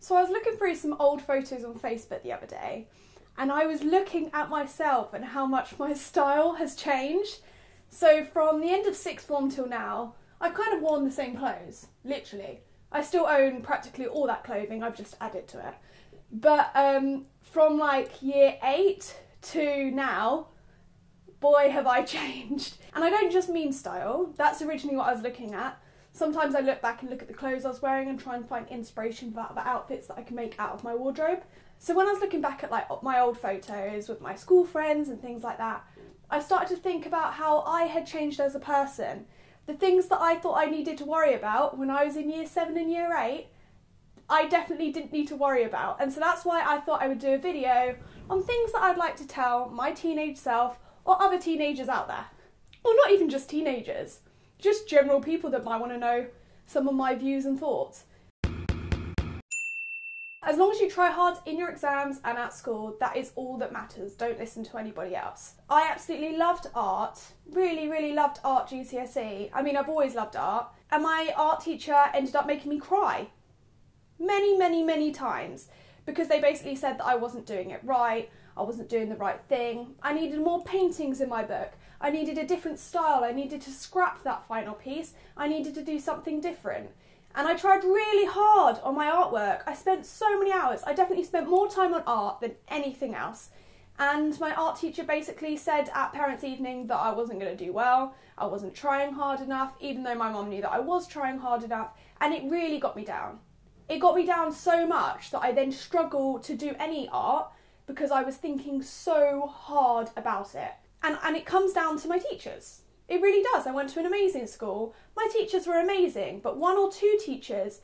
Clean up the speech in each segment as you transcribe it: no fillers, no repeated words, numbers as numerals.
So I was looking through some old photos on Facebook the other day, and I was looking at myself and how much my style has changed. So from the end of sixth form till now, I've kind of worn the same clothes, literally. I still own practically all that clothing, I've just added to it. But from like year 8 to now, boy have I changed. And I don't just mean style, that's originally what I was looking at. Sometimes I look back and look at the clothes I was wearing and try and find inspiration for other outfits that I can make out of my wardrobe. So when I was looking back at like my old photos with my school friends and things like that, I started to think about how I had changed as a person. The things that I thought I needed to worry about when I was in year 7 and year 8, I definitely didn't need to worry about. And so that's why I thought I would do a video on things that I'd like to tell my teenage self or other teenagers out there. Or not even just teenagers, just general people that might want to know some of my views and thoughts. As long as you try hard in your exams and at school, that is all that matters. Don't listen to anybody else. I absolutely loved art, really loved art GCSE. I mean, I've always loved art. And my art teacher ended up making me cry many times because they basically said that I wasn't doing it right, I wasn't doing the right thing. I needed more paintings in my book. I needed a different style. I needed to scrap that final piece. I needed to do something different. And I tried really hard on my artwork. I spent so many hours. I definitely spent more time on art than anything else. And my art teacher basically said at parents' evening that I wasn't going to do well. I wasn't trying hard enough, even though my mum knew that I was trying hard enough. And it really got me down. It got me down so much that I then struggled to do any art because I was thinking so hard about it. And it comes down to my teachers. It really does. I went to an amazing school. My teachers were amazing, but 1 or 2 teachers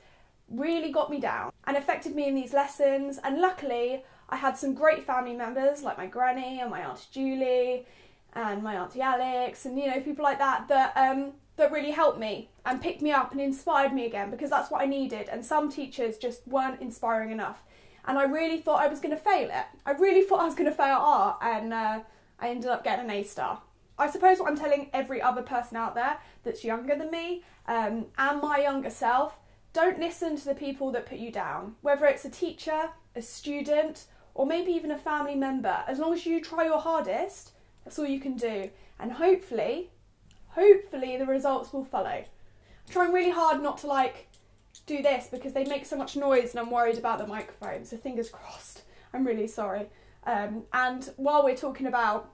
really got me down and affected me in these lessons. And luckily, I had some great family members like my granny and my Auntie Julie and my Auntie Alex and, you know, people like that that really helped me and picked me up and inspired me again, because that's what I needed. And some teachers just weren't inspiring enough. And I really thought I was going to fail it. I really thought I was going to fail art, and I ended up getting an A star. I suppose what I'm telling every other person out there that's younger than me and my younger self, don't listen to the people that put you down. Whether it's a teacher, a student, or maybe even a family member. As long as you try your hardest, that's all you can do. And hopefully the results will follow. I'm trying really hard not to do this because they make so much noise and I'm worried about the microphone, so fingers crossed. I'm really sorry. And while we're talking about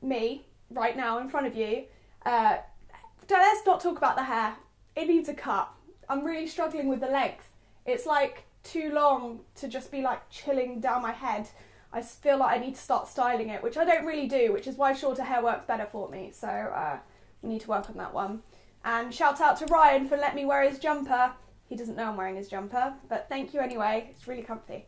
me right now in front of you, let's not talk about the hair. It needs a cut. I'm really struggling with the length. It's like too long to just be like chilling down my head. I feel like I need to start styling it, which I don't really do, which is why shorter hair works better for me. So we need to work on that one. And shout out to Ryan for letting me wear his jumper. He doesn't know I'm wearing his jumper, but thank you anyway. It's really comfy.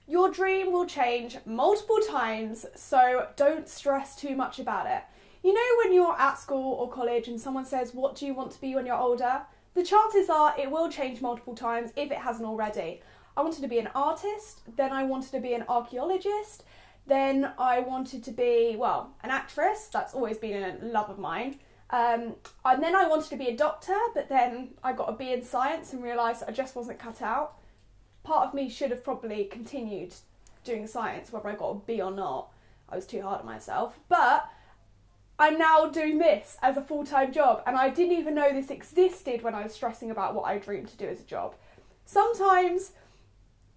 Your dream will change multiple times, so don't stress too much about it. You know when you're at school or college and someone says, what do you want to be when you're older? The chances are it will change multiple times if it hasn't already. I wanted to be an artist, then I wanted to be an archaeologist, then I wanted to be, well, an actress. That's always been a love of mine. And then I wanted to be a doctor, but then I got a B in science and realised I just wasn't cut out. Part of me should have probably continued doing science, whether I got a B or not. I was too hard on myself. But I'm now doing this as a full-time job, and I didn't even know this existed when I was stressing about what I dreamed to do as a job. Sometimes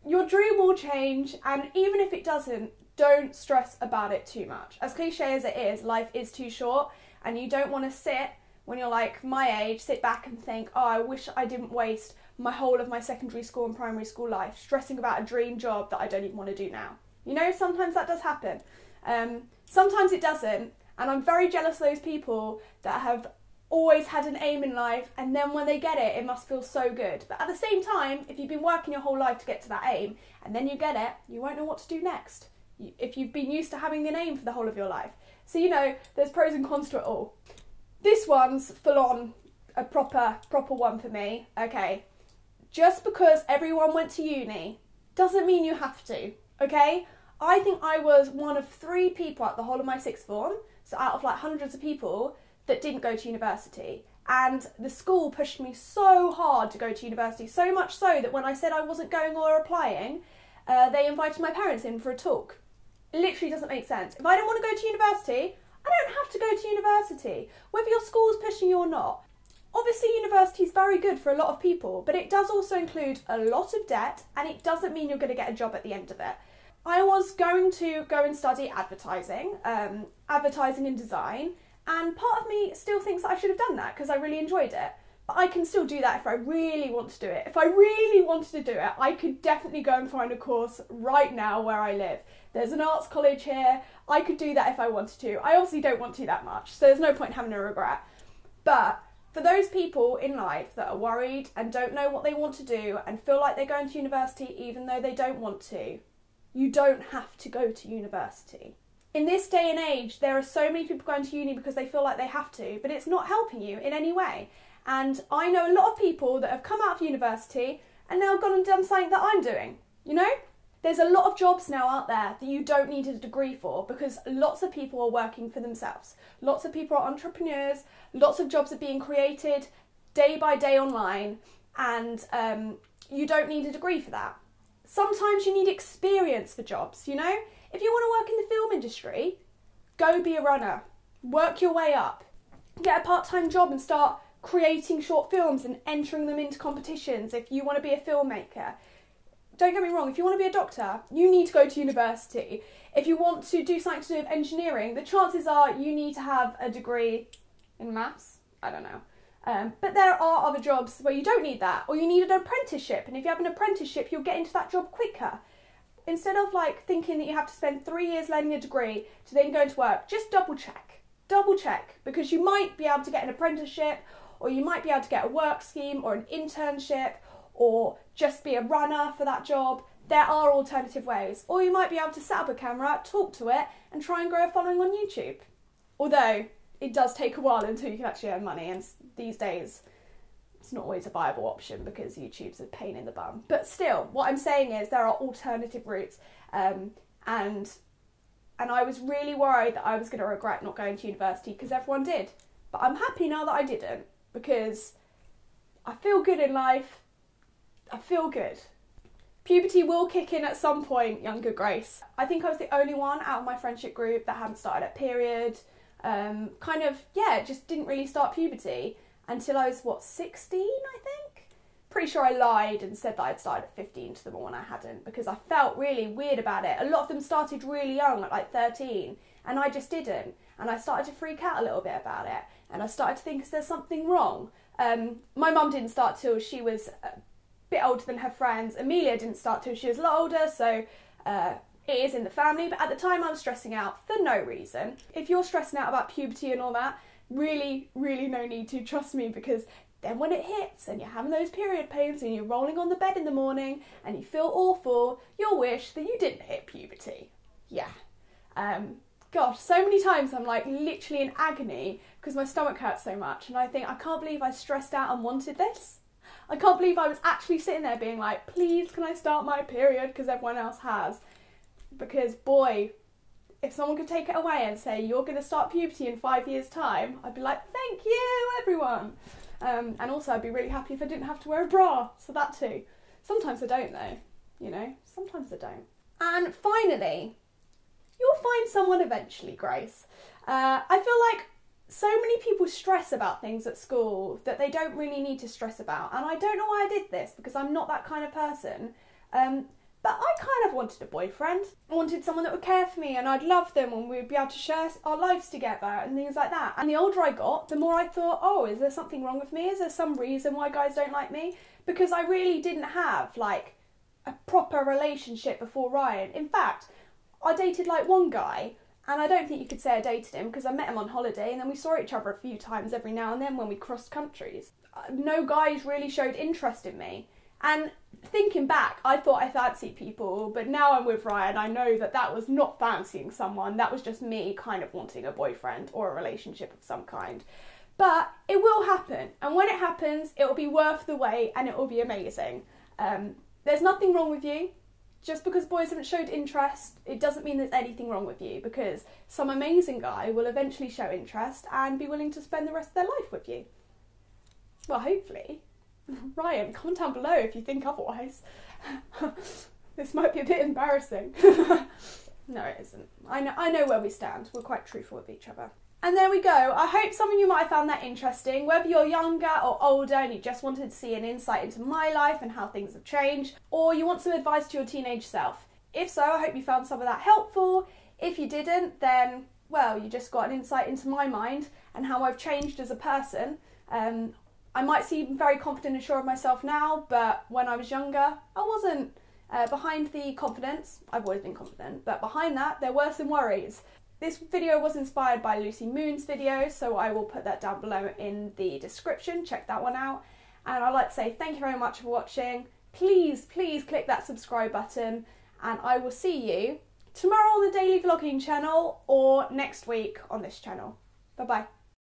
your dream will change, and even if it doesn't, don't stress about it too much. As cliche as it is, life is too short, and you don't want to sit, when you're like my age, sit back and think, oh, I wish I didn't waste my whole of my secondary school and primary school life stressing about a dream job that I don't even want to do now. You know, sometimes that does happen. Sometimes it doesn't, and I'm very jealous of those people that have always had an aim in life, and then when they get it, it must feel so good. But at the same time, if you've been working your whole life to get to that aim, and then you get it, you won't know what to do next. If you've been used to having an aim for the whole of your life. So, you know, there's pros and cons to it all. This one's full on a proper one for me. Okay, just because everyone went to uni doesn't mean you have to, okay? I think I was one of 3 people at the whole of my sixth form, so out of like hundreds of people, that didn't go to university. And the school pushed me so hard to go to university, so much so that when I said I wasn't going or applying, they invited my parents in for a talk. It literally doesn't make sense. If I don't want to go to university, I don't have to go to university, whether your school's pushing you or not. Obviously, university is very good for a lot of people, but it does also include a lot of debt, and it doesn't mean you're going to get a job at the end of it. I was going to go and study advertising, advertising and design, and part of me still thinks that I should have done that because I really enjoyed it. But I can still do that if I really want to do it. If I really wanted to do it, I could definitely go and find a course right now where I live. There's an arts college here. I could do that if I wanted to. I obviously don't want to that much, so there's no point having a regret. But for those people in life that are worried and don't know what they want to do and feel like they're going to university even though they don't want to, you don't have to go to university. In this day and age, there are so many people going to uni because they feel like they have to, but it's not helping you in any way. And I know a lot of people that have come out of university and now gone and done something that I'm doing, you know? There's a lot of jobs now out there that you don't need a degree for because lots of people are working for themselves. Lots of people are entrepreneurs, lots of jobs are being created day by day online, and you don't need a degree for that. Sometimes you need experience for jobs, you know? If you want to work in the film industry, go be a runner, work your way up, get a part-time job and start creating short films and entering them into competitions if you want to be a filmmaker. Don't get me wrong, if you want to be a doctor, you need to go to university. If you want to do something to do with engineering, the chances are you need to have a degree in maths. I don't know. But there are other jobs where you don't need that, or you need an apprenticeship, and if you have an apprenticeship, you'll get into that job quicker. Instead of like thinking that you have to spend 3 years learning a degree to then go into work, just double check, because you might be able to get an apprenticeship, or you might be able to get a work scheme or an internship, or just be a runner for that job. There are alternative ways. Or you might be able to set up a camera, talk to it, and try and grow a following on YouTube. Although it does take a while until you can actually earn money, and these days it's not always a viable option because YouTube's a pain in the bum. But still, what I'm saying is there are alternative routes, and I was really worried that I was going to regret not going to university because everyone did. But I'm happy now that I didn't, because I feel good in life. I feel good. Puberty will kick in at some point, younger Grace. I think I was the only one out of my friendship group that hadn't started at period. Just didn't really start puberty until I was, 16, I think? Pretty sure I lied and said that I'd started at 15 to them all when I hadn't, because I felt really weird about it. A lot of them started really young, at like 13, and I just didn't. And I started to freak out a little bit about it, and I started to think, is there something wrong? My mum didn't start till she was a bit older than her friends. Amelia didn't start till she was a lot older, so it is in the family. But at the time I was stressing out for no reason. If you're stressing out about puberty and all that, really, really no need to, trust me, because then when it hits and you're having those period pains and you're rolling on the bed in the morning and you feel awful, you'll wish that you didn't hit puberty. Yeah. Gosh, so many times I'm like literally in agony because my stomach hurts so much, and I think, I can't believe I stressed out and wanted this. I can't believe I was actually sitting there being like, please can I start my period because everyone else has. Because boy, if someone could take it away and say, you're going to start puberty in 5 years' time, I'd be like, thank you, everyone. And also I'd be really happy if I didn't have to wear a bra, so that too. Sometimes I don't though, you know, sometimes I don't. And finally, you'll find someone eventually, Grace. I feel like so many people stress about things at school that they don't really need to stress about. And I don't know why I did this, because I'm not that kind of person. But I kind of wanted a boyfriend. I wanted someone that would care for me and I'd love them and we'd be able to share our lives together and things like that. And the older I got, the more I thought, oh, is there something wrong with me? Is there some reason why guys don't like me? Because I really didn't have, like, a proper relationship before Ryan. In fact, I dated, like, one guy, and I don't think you could say I dated him because I met him on holiday and then we saw each other a few times every now and then when we crossed countries. No guys really showed interest in me. And thinking back, I thought I fancied people, but now I'm with Ryan, I know that that was not fancying someone, that was just me kind of wanting a boyfriend or a relationship of some kind. But it will happen, and when it happens, it will be worth the wait and it will be amazing. There's nothing wrong with you. Just because boys haven't showed interest, it doesn't mean there's anything wrong with you, because some amazing guy will eventually show interest and be willing to spend the rest of their life with you. Well, hopefully. Ryan, comment down below if you think otherwise. This might be a bit embarrassing. No, it isn't. I know where we stand. We're quite truthful with each other. And there we go. I hope some of you might have found that interesting. Whether you're younger or older and you just wanted to see an insight into my life and how things have changed, or you want some advice to your teenage self. If so, I hope you found some of that helpful. If you didn't, then, well, you just got an insight into my mind and how I've changed as a person. I might seem very confident and sure of myself now, but when I was younger, I wasn't. Behind the confidence, I've always been confident, but behind that, there were some worries. This video was inspired by Lucy Moon's video, so I will put that down below in the description. Check that one out. And I'd like to say thank you very much for watching. Please, please click that subscribe button, and I will see you tomorrow on the daily vlogging channel or next week on this channel. Bye bye.